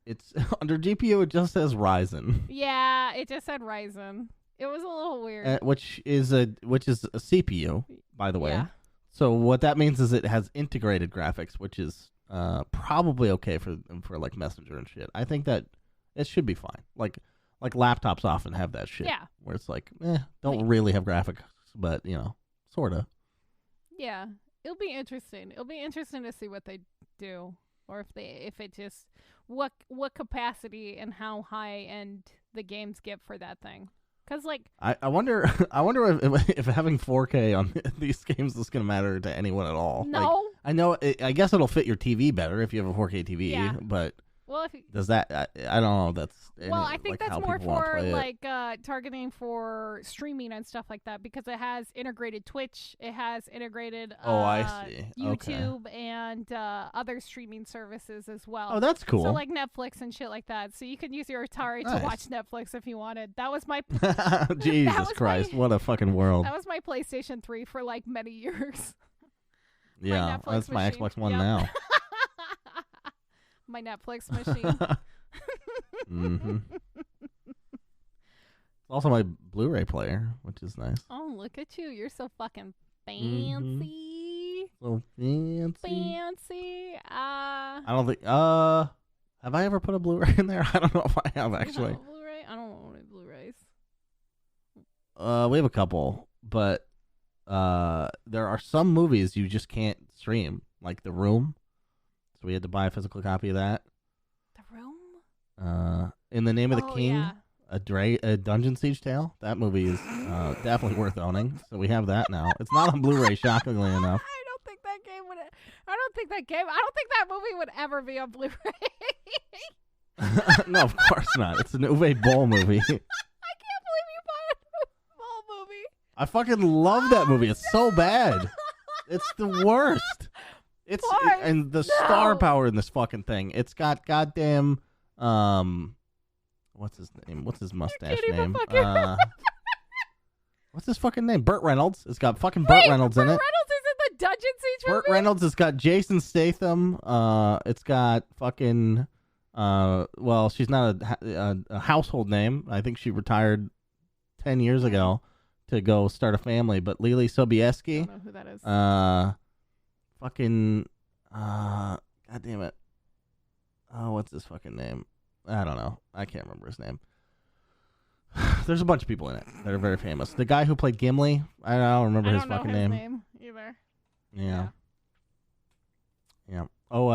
Speaker 1: it's under GPU. It just says Ryzen.
Speaker 2: Yeah, it just said Ryzen. It was a little weird.
Speaker 1: Which is a CPU, by the way.
Speaker 2: Yeah.
Speaker 1: So what that means is it has integrated graphics, which is probably okay for like Messenger and shit. I think that it should be fine. Like laptops often have that shit.
Speaker 2: Yeah.
Speaker 1: Where it's like, don't really have graphics, but sorta.
Speaker 2: Yeah, it'll be interesting. It'll be interesting to see what they do, or if it just what capacity and how high end the games get for that thing. Because like
Speaker 1: I wonder if having 4K on these games is gonna matter to anyone at all.
Speaker 2: No.
Speaker 1: Like, I know. I guess it'll fit your TV better if you have a 4K TV.
Speaker 2: Yeah.
Speaker 1: But
Speaker 2: well,
Speaker 1: does that? I don't know. That's
Speaker 2: I think
Speaker 1: like
Speaker 2: that's
Speaker 1: how
Speaker 2: more
Speaker 1: people wanna
Speaker 2: for
Speaker 1: play it.
Speaker 2: like targeting for streaming and stuff like that, because it has integrated Twitch, it has integrated
Speaker 1: I see.
Speaker 2: YouTube and other streaming services as well.
Speaker 1: Oh, that's cool.
Speaker 2: So like Netflix and shit like that. So you can use your ATARI to watch Netflix if you wanted. That was my
Speaker 1: Jesus Christ, what a fucking world.
Speaker 2: That was my PlayStation 3 for like many years.
Speaker 1: Yeah, that's my
Speaker 2: machine.
Speaker 1: Xbox One now.
Speaker 2: My Netflix machine.
Speaker 1: Mm-hmm. It's also my Blu-ray player, which is nice.
Speaker 2: Oh, look at you. You're so fucking fancy.
Speaker 1: Mm-hmm. So fancy.
Speaker 2: Fancy.
Speaker 1: I don't think. Have I ever put a Blu-ray in there? I don't know if I have actually.
Speaker 2: You have a Blu-ray? I don't own any Blu-rays.
Speaker 1: We have a couple, but there are some movies you just can't stream, like The Room. So we had to buy a physical copy of that.
Speaker 2: The Room?
Speaker 1: In the Name of the King,
Speaker 2: yeah.
Speaker 1: a Dungeon Siege tale. That movie is definitely worth owning. So we have that now. It's not on Blu-ray, shockingly enough.
Speaker 2: I don't think that movie would ever be on Blu-ray.
Speaker 1: No, of course not. It's an Uwe Boll movie.
Speaker 2: I can't believe you bought a Boll movie.
Speaker 1: I fucking love that movie. It's so bad. It's the worst. And the star power in this fucking thing. It's got goddamn what's his name? What's his mustache name? What's his fucking name? Burt Reynolds. It's got fucking Burt Reynolds in it.
Speaker 2: Burt Reynolds is in the Dungeon Siege movie?
Speaker 1: Burt Reynolds has got Jason Statham. It's got fucking well, she's not a household name. I think she retired 10 years ago to go start a family, but Lily Sobieski.
Speaker 2: I don't know who that is.
Speaker 1: Fucking god damn it. Oh, what's his fucking name? I don't know. I can't remember his name. There's a bunch of people in it that are very famous. The guy who played Gimli, I don't remember his fucking name.
Speaker 2: I don't know his name either.
Speaker 1: Yeah. Oh,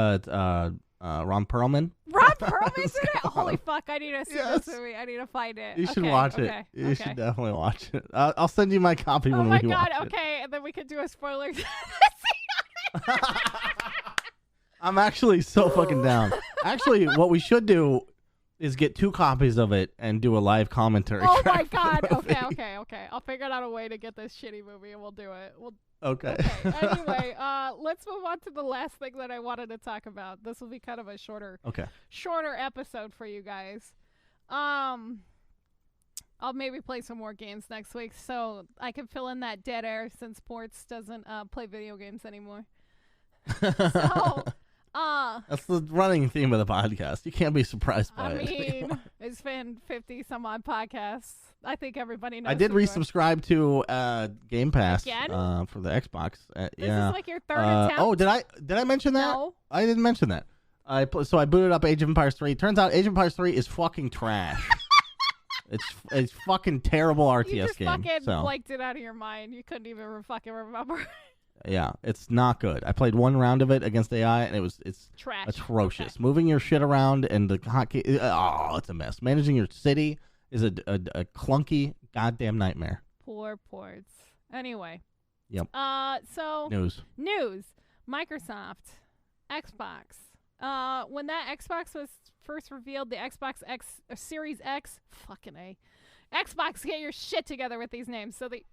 Speaker 1: Ron Perlman.
Speaker 2: Ron Perlman's in it? Holy fuck, I need to see this movie. I need to find it.
Speaker 1: You should watch it. You should definitely watch it. I'll send you my copy when we watch it. Oh my god,
Speaker 2: okay. And then we could do a spoiler.
Speaker 1: I'm actually so fucking down. Actually, what we should do is get 2 copies of it and do a live commentary.
Speaker 2: Oh my god. Okay. I'll figure out a way to get this shitty movie and we'll do it.
Speaker 1: Okay.
Speaker 2: Anyway, let's move on to the last thing that I wanted to talk about. This will be kind of a shorter episode for you guys. I'll maybe play some more games next week so I can fill in that dead air since Sports doesn't play video games anymore. So,
Speaker 1: that's the running theme of the podcast. You can't be surprised by it.
Speaker 2: I mean, it's been 50 some odd podcasts. I think everybody knows.
Speaker 1: I did resubscribe to Game Pass for the Xbox.
Speaker 2: This is like your third attempt.
Speaker 1: Oh, did I mention that?
Speaker 2: No.
Speaker 1: I didn't mention that. So I booted up Age of Empires 3. Turns out Age of Empires 3 is fucking trash. It's fucking terrible RTS game.
Speaker 2: You just fucking blanked it out of your mind. You couldn't even fucking remember.
Speaker 1: Yeah, it's not good. I played 1 round of it against AI, and it's
Speaker 2: trash.
Speaker 1: Atrocious.
Speaker 2: Okay.
Speaker 1: Moving your shit around and the hotkey, it's a mess. Managing your city is a clunky goddamn nightmare.
Speaker 2: Poor ports. Anyway.
Speaker 1: Yep.
Speaker 2: So
Speaker 1: news.
Speaker 2: Microsoft, Xbox. When that Xbox was first revealed, the Xbox X Series X, fucking A. Xbox, get your shit together with these names. So the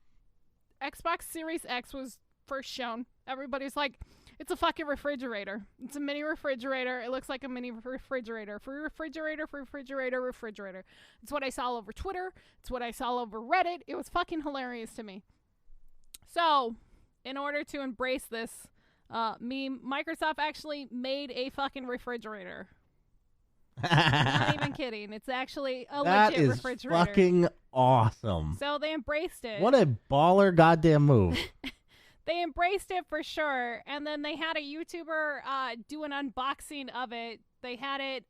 Speaker 2: Xbox Series X was first shown. Everybody's like, it's a fucking refrigerator. It's a mini refrigerator. It looks like a mini refrigerator. Free refrigerator. It's what I saw all over Twitter. It's what I saw all over Reddit. It was fucking hilarious to me. So, in order to embrace this meme, Microsoft actually made a fucking refrigerator. Not even kidding. It's actually a legit refrigerator.
Speaker 1: That is fucking awesome.
Speaker 2: So they embraced it.
Speaker 1: What a baller goddamn move.
Speaker 2: They embraced it for sure. And then they had a YouTuber do an unboxing of it. They had it,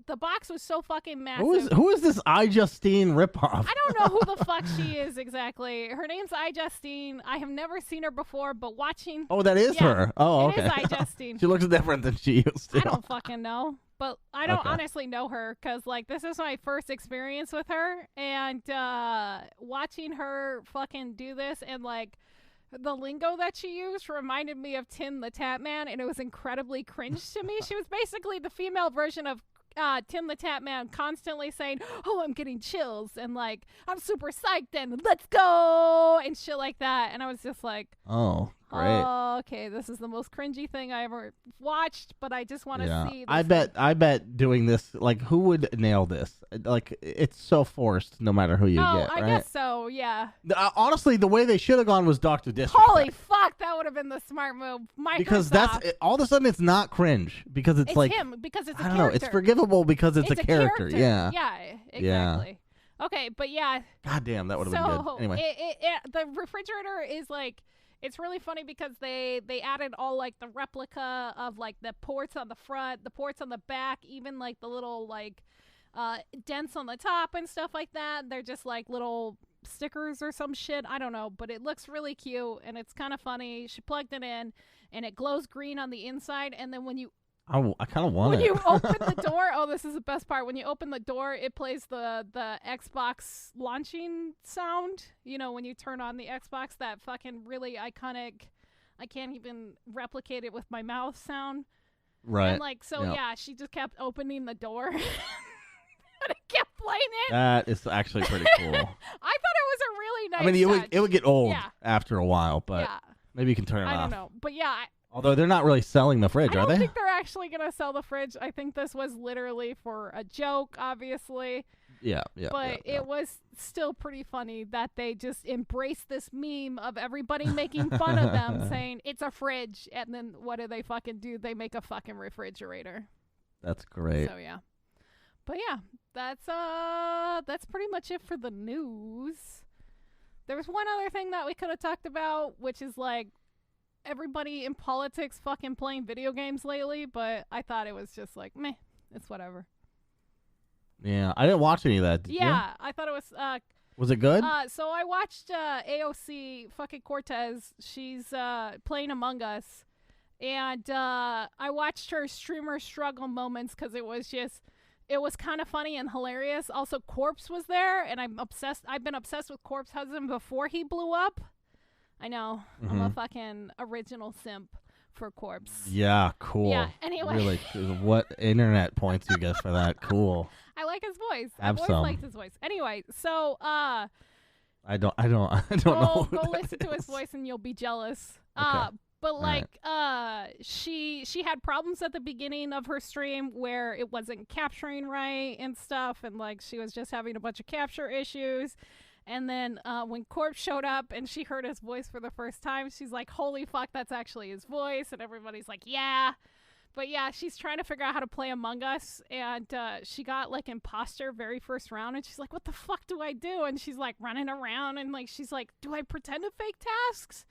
Speaker 2: the box was so fucking massive.
Speaker 1: Who is this iJustine ripoff?
Speaker 2: I don't know who the fuck she is exactly. Her name's iJustine. I have never seen her before, but watching.
Speaker 1: Oh, that is her. Oh, okay.
Speaker 2: It is iJustine.
Speaker 1: She looks different than she used to.
Speaker 2: I don't fucking know. But I don't honestly know her because, like, this is my first experience with her. And watching her fucking do this and, like, the lingo that she used reminded me of Tim the Tatman, and it was incredibly cringe to me. She was basically the female version of Tim the Tatman, constantly saying, oh, I'm getting chills, and, like, I'm super psyched, and let's go, and shit like that. And I was just like,
Speaker 1: oh, great.
Speaker 2: Oh, okay, this is the most cringy thing I ever watched, but I just want to see this.
Speaker 1: I bet doing this, like, who would nail this? Like, it's so forced no matter who you get, right?
Speaker 2: I guess so, yeah.
Speaker 1: Honestly, the way they should have gone was Dr. Disrespect.
Speaker 2: Holy fuck, that would have been the smart move. Microsoft.
Speaker 1: Because all of a sudden it's not cringe because it's like
Speaker 2: him because it's a
Speaker 1: I don't
Speaker 2: character.
Speaker 1: know, it's forgivable because it's a character. Yeah.
Speaker 2: Yeah, exactly. Yeah. Okay, but yeah.
Speaker 1: God damn, that would have been good. Anyway.
Speaker 2: The refrigerator is like, It's really funny because they added all like the replica of like the ports on the front, the ports on the back, even like the little like dents on the top and stuff like that. They're just like little stickers or some shit. I don't know, but it looks really cute and it's kind of funny. She plugged it in and it glows green on the inside, and then when you
Speaker 1: I kind of want
Speaker 2: when
Speaker 1: it.
Speaker 2: you open the door, oh, this is the best part. When you open the door, it plays the Xbox launching sound. You know, when you turn on the Xbox, that fucking really iconic, I can't even replicate it with my mouth sound.
Speaker 1: Right.
Speaker 2: And like, so yeah, she just kept opening the door. And it kept playing it.
Speaker 1: That is actually pretty cool.
Speaker 2: I thought it was a really nice
Speaker 1: I mean,
Speaker 2: touch.
Speaker 1: it would get old after a while, but maybe you can turn it off.
Speaker 2: I don't know. But yeah.
Speaker 1: Although they're not really selling the fridge, are they?
Speaker 2: I don't think they're actually going to sell the fridge. I think this was literally for a joke, obviously.
Speaker 1: Yeah.
Speaker 2: But it was still pretty funny that they just embraced this meme of everybody making fun of them, saying it's a fridge, and then what do they fucking do? They make a fucking refrigerator.
Speaker 1: That's great.
Speaker 2: So yeah. But yeah, that's pretty much it for the news. There was one other thing that we could have talked about, which is like everybody in politics fucking playing video games lately, but I thought it was just like, meh, it's whatever.
Speaker 1: Yeah, I didn't watch any of that. Did you?
Speaker 2: I thought it was
Speaker 1: Was it good?
Speaker 2: so I watched AOC fucking Cortez. She's playing Among Us, and I watched her streamer struggle moments because it was kind of funny and hilarious. Also, Corpse was there, and I've been obsessed with Corpse husband before he blew up. I know.
Speaker 1: Mm-hmm.
Speaker 2: I'm a fucking original simp for Corpse.
Speaker 1: Yeah, cool.
Speaker 2: Yeah, anyway.
Speaker 1: Really, what internet points you get for that? Cool.
Speaker 2: I like his voice.
Speaker 1: Have
Speaker 2: I've
Speaker 1: some.
Speaker 2: always liked his voice. Anyway, so
Speaker 1: I don't know.
Speaker 2: go listen to his voice and you'll be jealous.
Speaker 1: Okay.
Speaker 2: But like she had problems at the beginning of her stream where it wasn't capturing right and stuff, and like she was just having a bunch of capture issues. And then when Corpse showed up and she heard his voice for the first time, she's like, holy fuck, that's actually his voice. And everybody's like, yeah. But yeah, she's trying to figure out how to play Among Us. And she got like imposter very first round. And she's like, what the fuck do I do? And she's like running around. And like, she's like, do I pretend to fake tasks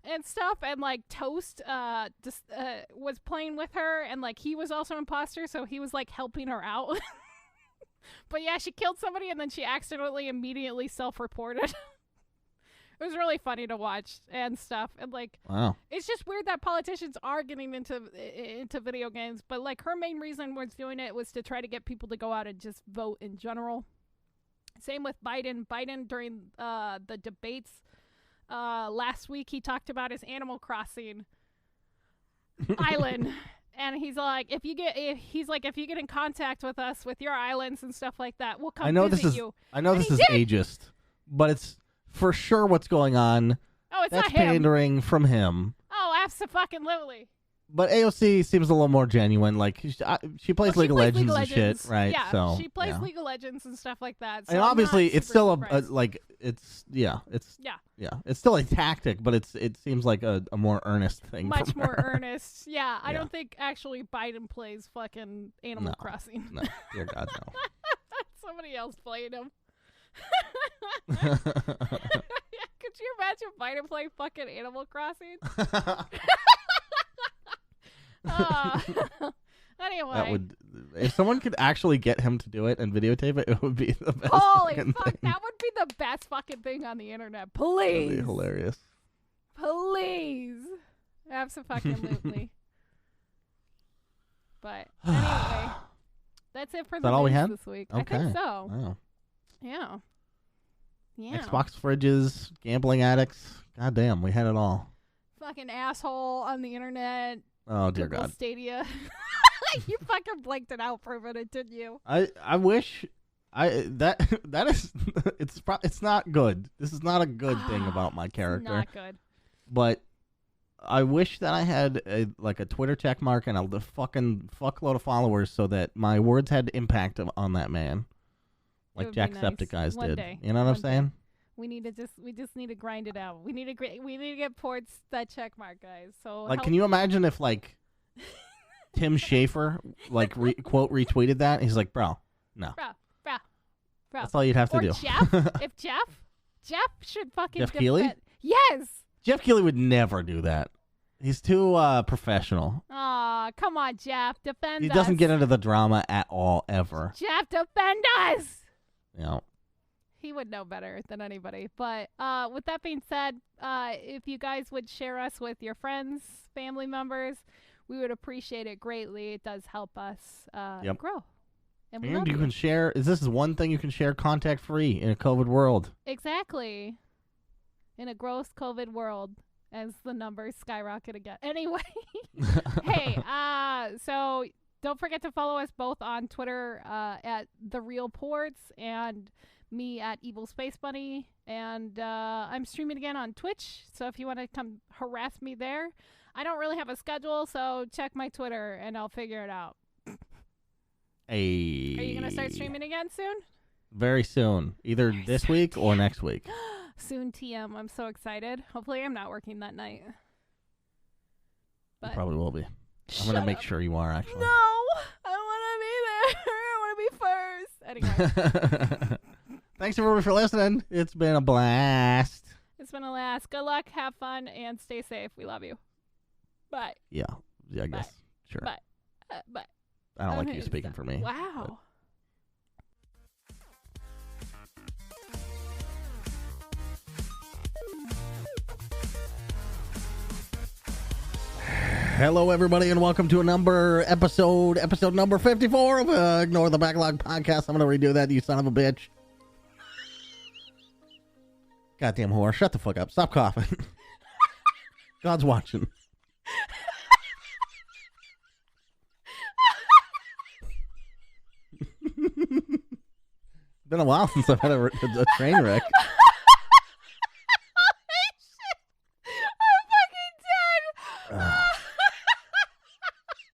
Speaker 2: and stuff? And like Toast was playing with her. And like, he was also imposter. So he was like helping her out. But yeah, she killed somebody and then she accidentally immediately self-reported. It was really funny to watch and stuff. And like,
Speaker 1: wow,
Speaker 2: it's just weird that politicians are getting into video games. But like, her main reason was doing it was to try to get people to go out and just vote in general. Same with Biden. Biden during the debates last week, he talked about his Animal Crossing island. And he's like, if you get in contact with us with your islands and stuff like that, we'll come visit you.
Speaker 1: I know this is ageist, but it's for sure what's going on.
Speaker 2: Oh, it's
Speaker 1: That's
Speaker 2: not him.
Speaker 1: pandering from him.
Speaker 2: Oh, absolutely.
Speaker 1: But AOC seems a little more genuine. Like she plays League of Legends and shit, right?
Speaker 2: Yeah,
Speaker 1: so
Speaker 2: she plays League of Legends and stuff like that. So
Speaker 1: and obviously, it's still it's still a tactic, but it seems like a more earnest thing.
Speaker 2: Much more
Speaker 1: her.
Speaker 2: earnest. Yeah, I don't think actually Biden plays fucking Animal Crossing.
Speaker 1: No, dear God, no.
Speaker 2: Somebody else playing him. Could you imagine Biden playing fucking Animal Crossing? Anyway,
Speaker 1: that would, if someone could actually get him to do it and videotape it, it would be the best.
Speaker 2: Holy fuck,
Speaker 1: thing.
Speaker 2: that would be the best fucking thing on the internet. Please,
Speaker 1: that'd be hilarious.
Speaker 2: Please, absolutely. But anyway, that's it for the
Speaker 1: all we
Speaker 2: news
Speaker 1: had
Speaker 2: this week.
Speaker 1: Okay.
Speaker 2: I think so.
Speaker 1: Wow.
Speaker 2: Yeah.
Speaker 1: Xbox fridges, gambling addicts. God damn, we had it all.
Speaker 2: Fucking asshole on the internet.
Speaker 1: Oh dear
Speaker 2: Google
Speaker 1: God.
Speaker 2: Stadia. You fucking blanked it out for a minute, didn't you?
Speaker 1: I wish that is it's not good. This is not a good thing about my character.
Speaker 2: Not good.
Speaker 1: But I wish that I had a Twitter check mark and a fucking fuckload of followers so that my words had impact on that man, like Jacksepticeye's
Speaker 2: One
Speaker 1: did.
Speaker 2: day.
Speaker 1: You know what I'm saying?
Speaker 2: We just need to grind it out. We need to get towards that check mark, guys. So
Speaker 1: can you imagine if Tim Schafer quote retweeted that? He's like, bro. That's all you'd have to do.
Speaker 2: Jeff, if Jeff should fucking
Speaker 1: Jeff Keighley?
Speaker 2: Yes.
Speaker 1: Jeff Keighley would never do that. He's too professional.
Speaker 2: Aw, come on, Jeff. Defend us.
Speaker 1: He doesn't get into the drama at all, ever.
Speaker 2: Jeff, defend us!
Speaker 1: You know.
Speaker 2: He would know better than anybody. But with that being said, if you guys would share us with your friends, family members, we would appreciate it greatly. It does help us grow. And we love
Speaker 1: you can share. This is one thing you can share contact free in a COVID world.
Speaker 2: Exactly. In a gross COVID world, as the numbers skyrocket again. Anyway, hey, so don't forget to follow us both on Twitter at The Real Ports and me at Evil Space Bunny. And I'm streaming again on Twitch, so if you want to come harass me there. I don't really have a schedule, so check my Twitter and I'll figure it out.
Speaker 1: Hey.
Speaker 2: Are you going to start streaming again soon?
Speaker 1: Very soon. Either this week or next week.
Speaker 2: Soon TM. I'm so excited. Hopefully I'm not working that night. But
Speaker 1: You probably will be. I'm going to make sure you are, actually.
Speaker 2: No! I want to be there. I want to be first. Anyway.
Speaker 1: Thanks, everybody, for listening. It's been a blast.
Speaker 2: It's been a blast. Good luck. Have fun. And stay safe. We love you. Bye.
Speaker 1: Yeah, I guess.
Speaker 2: Bye.
Speaker 1: Sure.
Speaker 2: Bye. Bye.
Speaker 1: I don't like you speaking for me.
Speaker 2: Wow.
Speaker 1: Hello, everybody, and welcome to episode number 54 of Ignore the Backlog podcast. I'm going to redo that, you son of a bitch. Goddamn whore. Shut the fuck up. Stop coughing. God's watching. Been a while since I've had a train wreck.